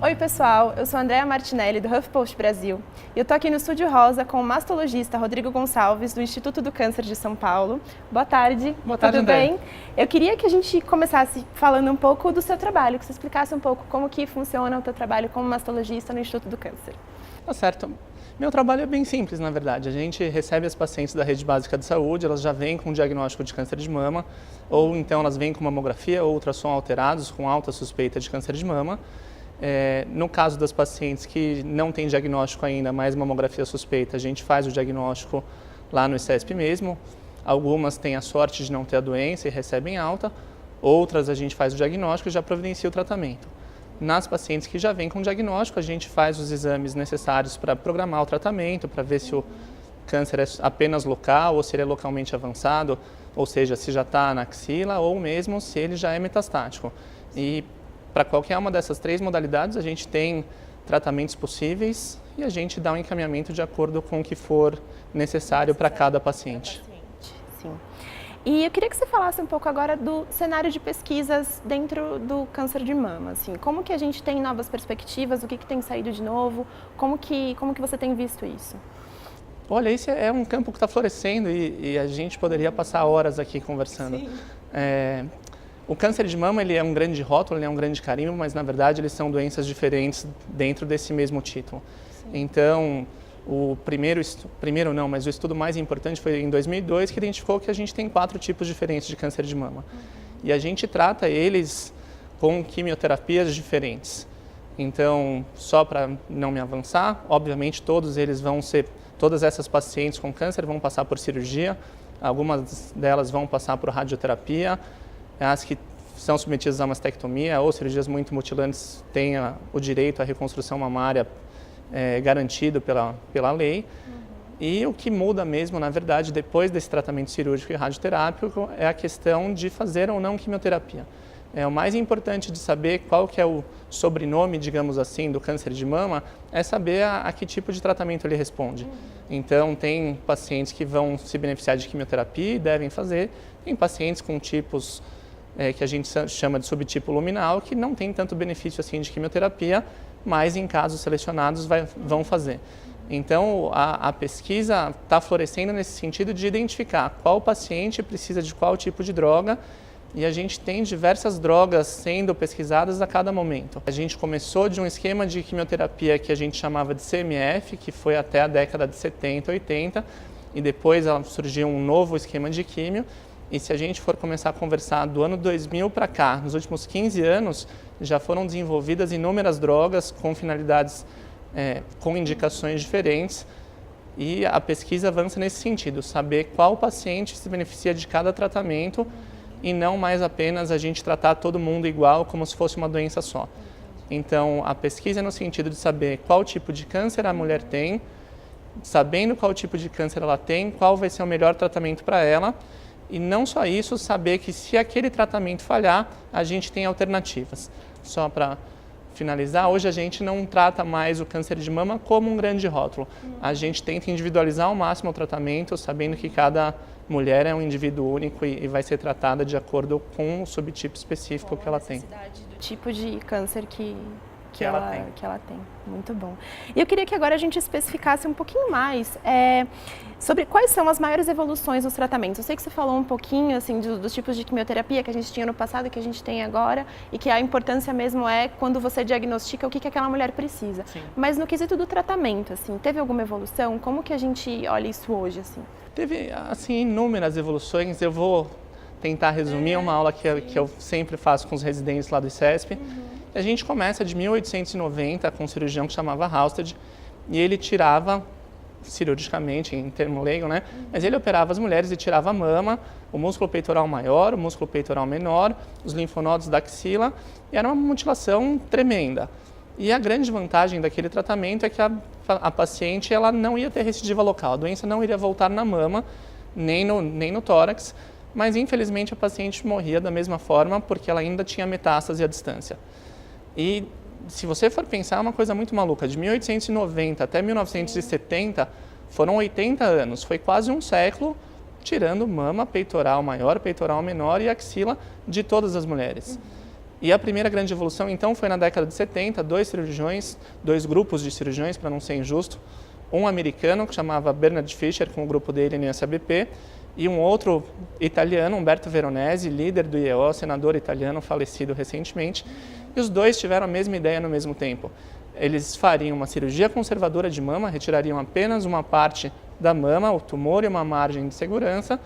Oi pessoal, eu sou a Andrea Martinelli do HuffPost Brasil e eu estou aqui no Estúdio Rosa com o mastologista Rodrigo Gonçalves do Instituto do Câncer de São Paulo. Boa tarde. Boa tarde, tudo Andrea. bem? Eu queria que a gente começasse falando um pouco do seu trabalho, que você explicasse um pouco como que funciona o teu trabalho como mastologista no Instituto do Câncer. Tá certo. Meu trabalho é bem simples, na verdade. A gente recebe as pacientes da rede básica de saúde, elas já vêm com diagnóstico de câncer de mama, ou então elas vêm com mamografia ou ultrassom alterados com alta suspeita de câncer de mama. No caso das pacientes que não têm diagnóstico ainda, mas mamografia suspeita, a gente faz o diagnóstico lá no ICESP mesmo. Algumas têm a sorte de não ter a doença e recebem alta, outras a gente faz o diagnóstico e já providencia o tratamento. Nas pacientes que já vêm com diagnóstico, a gente faz os exames necessários para programar o tratamento, para ver se o câncer é apenas local ou se ele é localmente avançado, ou seja, se já está na axila ou mesmo se ele já é metastático. E para qualquer uma dessas três modalidades, a gente tem tratamentos possíveis e a gente dá um encaminhamento de acordo com o que for necessário para cada paciente. Sim. E eu queria que você falasse um pouco agora do cenário de pesquisas dentro do câncer de mama, assim, como que a gente tem novas perspectivas, o que tem saído de novo, como que você tem visto isso? Olha, esse é um campo que está florescendo e a gente poderia passar horas aqui conversando. Sim. O câncer de mama ele é um grande rótulo, ele é um grande carimbo, mas na verdade eles são doenças diferentes dentro desse mesmo título. Sim. Então, o estudo mais importante foi em 2002, que identificou que a gente tem 4 tipos diferentes de câncer de mama. E a gente trata eles com quimioterapias diferentes. Então, só para não me avançar, obviamente todas essas pacientes com câncer vão passar por cirurgia, algumas delas vão passar por radioterapia, as que são submetidas a mastectomia ou cirurgias muito mutilantes têm o direito à reconstrução mamária garantido pela lei. E o que muda mesmo, na verdade, depois desse tratamento cirúrgico e radioterápico é a questão de fazer ou não quimioterapia. O mais importante de saber qual que é o sobrenome, digamos assim, do câncer de mama, é saber a que tipo de tratamento ele responde. Então, tem pacientes que vão se beneficiar de quimioterapia e devem fazer, tem pacientes com tipos que a gente chama de subtipo luminal, que não tem tanto benefício assim de quimioterapia, mas em casos selecionados vão fazer. Então, a pesquisa está florescendo nesse sentido de identificar qual paciente precisa de qual tipo de droga, e a gente tem diversas drogas sendo pesquisadas a cada momento. A gente começou de um esquema de quimioterapia que a gente chamava de CMF, que foi até a década de 70, 80, e depois surgiu um novo esquema de químio. E se a gente for começar a conversar do ano 2000 para cá, nos últimos 15 anos, já foram desenvolvidas inúmeras drogas com finalidades, com indicações diferentes, e a pesquisa avança nesse sentido, saber qual paciente se beneficia de cada tratamento e não mais apenas a gente tratar todo mundo igual como se fosse uma doença só. Então, a pesquisa é no sentido de saber qual tipo de câncer a mulher tem, sabendo qual tipo de câncer ela tem, qual vai ser o melhor tratamento para ela. E não só isso, saber que se aquele tratamento falhar, a gente tem alternativas. Só para finalizar, hoje a gente não trata mais o câncer de mama como um grande rótulo. A gente tenta individualizar ao máximo o tratamento, sabendo que cada mulher é um indivíduo único e vai ser tratada de acordo com o subtipo específico que ela tem. Do tipo de câncer que ela tem. Muito bom. E eu queria que agora a gente especificasse um pouquinho mais sobre quais são as maiores evoluções nos tratamentos. Eu sei que você falou um pouquinho assim, dos tipos de quimioterapia que a gente tinha no passado e que a gente tem agora, e que a importância mesmo é quando você diagnostica o que aquela mulher precisa. Sim. Mas no quesito do tratamento, assim, teve alguma evolução? Como que a gente olha isso hoje? Assim? Teve assim, inúmeras evoluções. Eu vou tentar resumir uma aula que eu sempre faço com os residentes lá do ICESP. A gente começa de 1890 com um cirurgião que chamava Halsted, e ele tirava, cirurgicamente, em termo leigo, né? Mas ele operava as mulheres e tirava a mama, o músculo peitoral maior, o músculo peitoral menor, os linfonodos da axila, e era uma mutilação tremenda. E a grande vantagem daquele tratamento é que a paciente ela não ia ter recidiva local, a doença não iria voltar na mama, nem no tórax, mas infelizmente a paciente morria da mesma forma porque ela ainda tinha metástase à distância. E se você for pensar, é uma coisa muito maluca. De 1890 até 1970, foram 80 anos. Foi quase um século tirando mama, peitoral maior, peitoral menor e axila de todas as mulheres. E a primeira grande evolução, então, foi na década de 70, dois grupos de cirurgiões, para não ser injusto, um americano que chamava Bernard Fischer, com o grupo dele no SABP, e um outro italiano, Umberto Veronesi, líder do IEO, senador italiano falecido recentemente, e os dois tiveram a mesma ideia no mesmo tempo. Eles fariam uma cirurgia conservadora de mama, retirariam apenas uma parte da mama, o tumor e uma margem de segurança,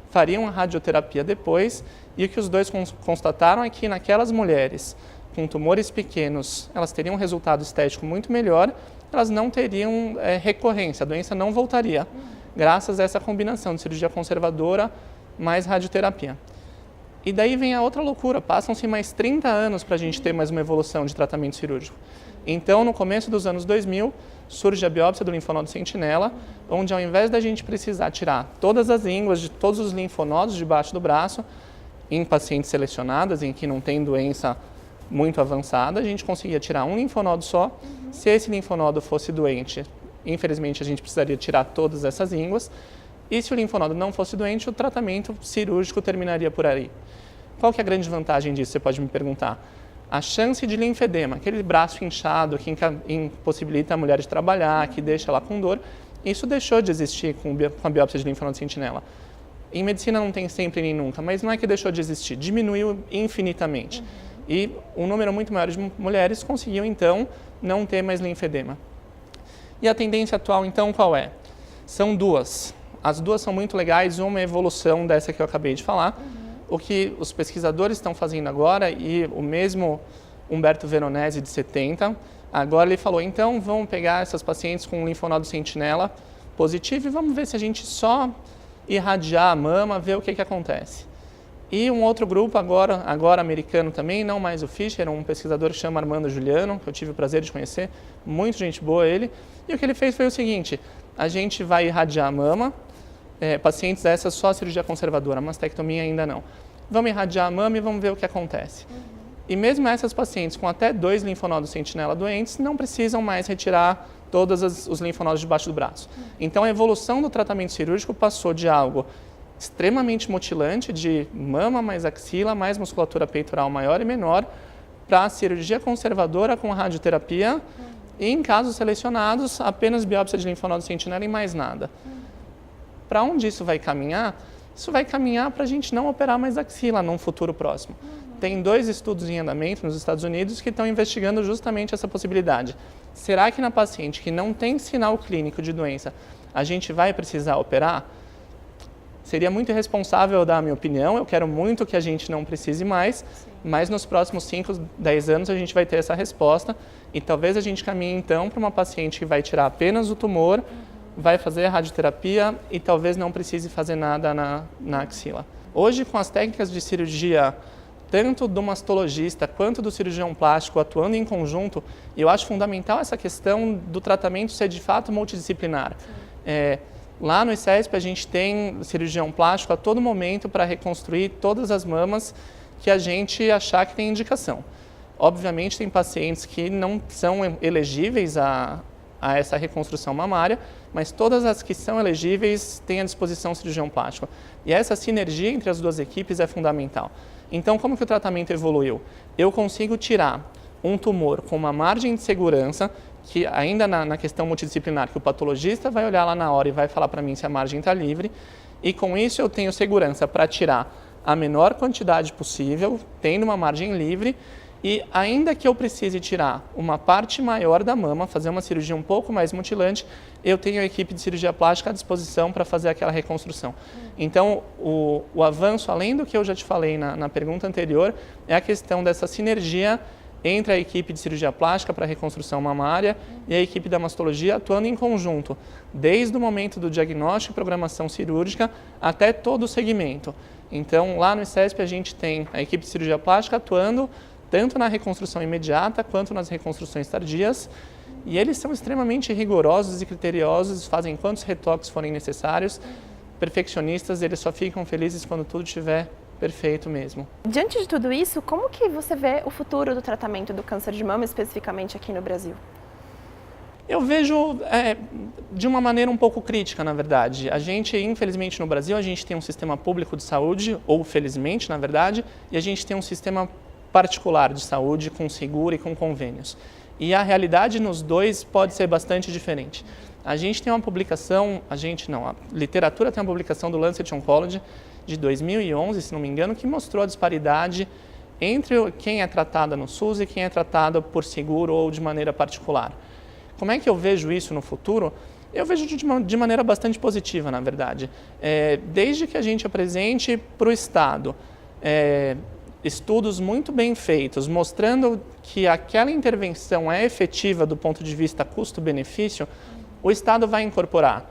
fariam a radioterapia depois, e o que os dois constataram é que naquelas mulheres com tumores pequenos, elas teriam um resultado estético muito melhor, elas não teriam recorrência, a doença não voltaria, graças a essa combinação de cirurgia conservadora mais radioterapia. E daí vem a outra loucura, passam-se mais 30 anos para a gente ter mais uma evolução de tratamento cirúrgico. Então, no começo dos anos 2000, surge a biópsia do linfonodo sentinela, onde ao invés da gente precisar tirar todas as ínguas de todos os linfonodos debaixo do braço, em pacientes selecionadas, em que não tem doença muito avançada, a gente conseguia tirar um linfonodo só. Se esse linfonodo fosse doente, infelizmente a gente precisaria tirar todas essas ínguas. E se o linfonodo não fosse doente, o tratamento cirúrgico terminaria por aí. Qual que é a grande vantagem disso, você pode me perguntar? A chance de linfedema, aquele braço inchado que impossibilita a mulher de trabalhar, que deixa ela com dor, isso deixou de existir com a biópsia de linfonodo sentinela. Em medicina não tem sempre nem nunca, mas não é que deixou de existir, diminuiu infinitamente. E um número muito maior de mulheres conseguiu, então, não ter mais linfedema. E a tendência atual, então, qual é? São duas. As duas são muito legais, uma é a evolução dessa que eu acabei de falar. O que os pesquisadores estão fazendo agora, e o mesmo Umberto Veronesi, de 70, agora ele falou, então vamos pegar essas pacientes com linfonodo sentinela positivo e vamos ver se a gente só irradiar a mama, ver o que acontece. E um outro grupo, agora americano também, não mais o Fischer, um pesquisador que chama Armando Juliano, que eu tive o prazer de conhecer, muito gente boa ele, e o que ele fez foi o seguinte, a gente vai irradiar a mama, pacientes dessas só cirurgia conservadora, mastectomia ainda não. Vamos irradiar a mama e vamos ver o que acontece. E mesmo essas pacientes com até 2 linfonodos sentinela doentes, não precisam mais retirar todos os linfonodos debaixo do braço. Então a evolução do tratamento cirúrgico passou de algo extremamente mutilante, de mama mais axila, mais musculatura peitoral maior e menor, para cirurgia conservadora com radioterapia e, em casos selecionados, apenas biópsia de linfonodo sentinela e mais nada. Para onde isso vai caminhar? Isso vai caminhar para a gente não operar mais axila num futuro próximo. Tem 2 estudos em andamento nos Estados Unidos que estão investigando justamente essa possibilidade. Será que na paciente que não tem sinal clínico de doença, a gente vai precisar operar? Seria muito irresponsável dar a minha opinião, eu quero muito que a gente não precise mais, mas nos próximos 5, 10 anos a gente vai ter essa resposta e talvez a gente caminhe então para uma paciente que vai tirar apenas o tumor, vai fazer a radioterapia e talvez não precise fazer nada na axila. Hoje, com as técnicas de cirurgia, tanto do mastologista quanto do cirurgião plástico atuando em conjunto, eu acho fundamental essa questão do tratamento ser de fato multidisciplinar. Lá no ICESP a gente tem cirurgião plástico a todo momento para reconstruir todas as mamas que a gente achar que tem indicação. Obviamente tem pacientes que não são elegíveis a essa reconstrução mamária, mas todas as que são elegíveis têm à disposição o cirurgião plástico. E essa sinergia entre as duas equipes é fundamental. Então, como que o tratamento evoluiu? Eu consigo tirar um tumor com uma margem de segurança, que ainda na questão multidisciplinar, que o patologista vai olhar lá na hora e vai falar para mim se a margem está livre, e com isso eu tenho segurança para tirar a menor quantidade possível, tendo uma margem livre, e ainda que eu precise tirar uma parte maior da mama, fazer uma cirurgia um pouco mais mutilante, eu tenho a equipe de cirurgia plástica à disposição para fazer aquela reconstrução. Então, o avanço, além do que eu já te falei na pergunta anterior, é a questão dessa sinergia entre a equipe de cirurgia plástica para reconstrução mamária e a equipe da mastologia atuando em conjunto, desde o momento do diagnóstico e programação cirúrgica até todo o segmento. Então, lá no ICESP a gente tem a equipe de cirurgia plástica atuando tanto na reconstrução imediata quanto nas reconstruções tardias, e eles são extremamente rigorosos e criteriosos, fazem quantos retoques forem necessários. Perfeccionistas, eles só ficam felizes quando tudo estiver perfeito mesmo. Diante de tudo isso, como que você vê o futuro do tratamento do câncer de mama, especificamente aqui no Brasil? Eu vejo de uma maneira um pouco crítica, na verdade. A gente, infelizmente, no Brasil, a gente tem um sistema público de saúde, ou felizmente, na verdade, e a gente tem um sistema particular de saúde, com seguro e com convênios. E a realidade nos dois pode ser bastante diferente. A gente tem uma publicação, a literatura tem uma publicação do Lancet Oncology de 2011, se não me engano, que mostrou a disparidade entre quem é tratada no SUS e quem é tratada por seguro ou de maneira particular. Como é que eu vejo isso no futuro? Eu vejo de maneira bastante positiva, na verdade. Desde que a gente apresente para o Estado estudos muito bem feitos, mostrando que aquela intervenção é efetiva do ponto de vista custo-benefício, o Estado vai incorporar.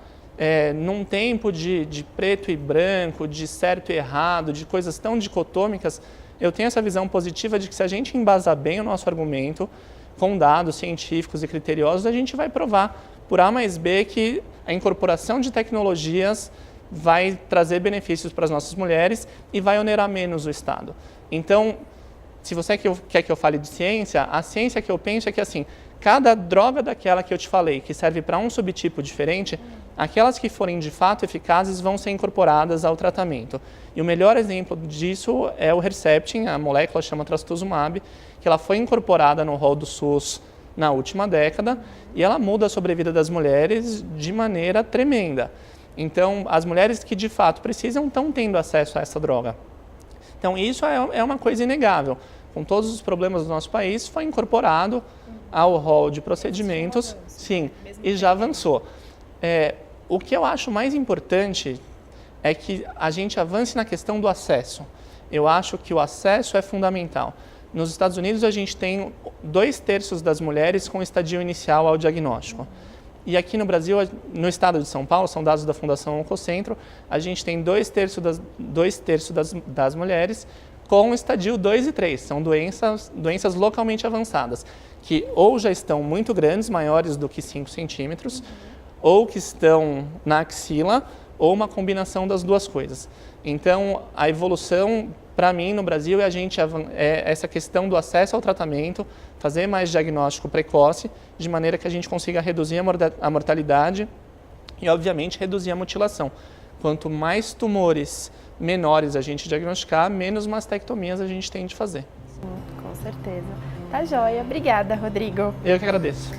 Num tempo de preto e branco, de certo e errado, de coisas tão dicotômicas, eu tenho essa visão positiva de que se a gente embasar bem o nosso argumento, com dados científicos e criteriosos, a gente vai provar por A mais B que a incorporação de tecnologias vai trazer benefícios para as nossas mulheres e vai onerar menos o Estado. Então, se você quer que eu fale de ciência, a ciência que eu penso é que assim, cada droga daquela que eu te falei, que serve para um subtipo diferente, aquelas que forem de fato eficazes vão ser incorporadas ao tratamento. E o melhor exemplo disso é o Herceptin, a molécula chama trastuzumab, que ela foi incorporada no rol do SUS na última década e ela muda a sobrevida das mulheres de maneira tremenda. Então, as mulheres que de fato precisam estão tendo acesso a essa droga. Então, isso é uma coisa inegável. Com todos os problemas do nosso país, foi incorporado ao rol de procedimentos, sim, e já avançou. O que eu acho mais importante é que a gente avance na questão do acesso. Eu acho que o acesso é fundamental. Nos Estados Unidos, a gente tem 2/3 das mulheres com estadio inicial ao diagnóstico. E aqui no Brasil, no estado de São Paulo, são dados da Fundação Oncocentro, a gente tem 2/3 das mulheres com estadio 2 e 3. São doenças localmente avançadas, que ou já estão muito grandes, maiores do que 5 centímetros, ou que estão na axila, ou uma combinação das duas coisas. Então, a evolução, para mim, no Brasil, é essa questão do acesso ao tratamento, fazer mais diagnóstico precoce, de maneira que a gente consiga reduzir a mortalidade e, obviamente, reduzir a mutilação. Quanto mais tumores menores a gente diagnosticar, menos mastectomias a gente tem de fazer. Sim, com certeza. Tá joia. Obrigada, Rodrigo. Eu que agradeço.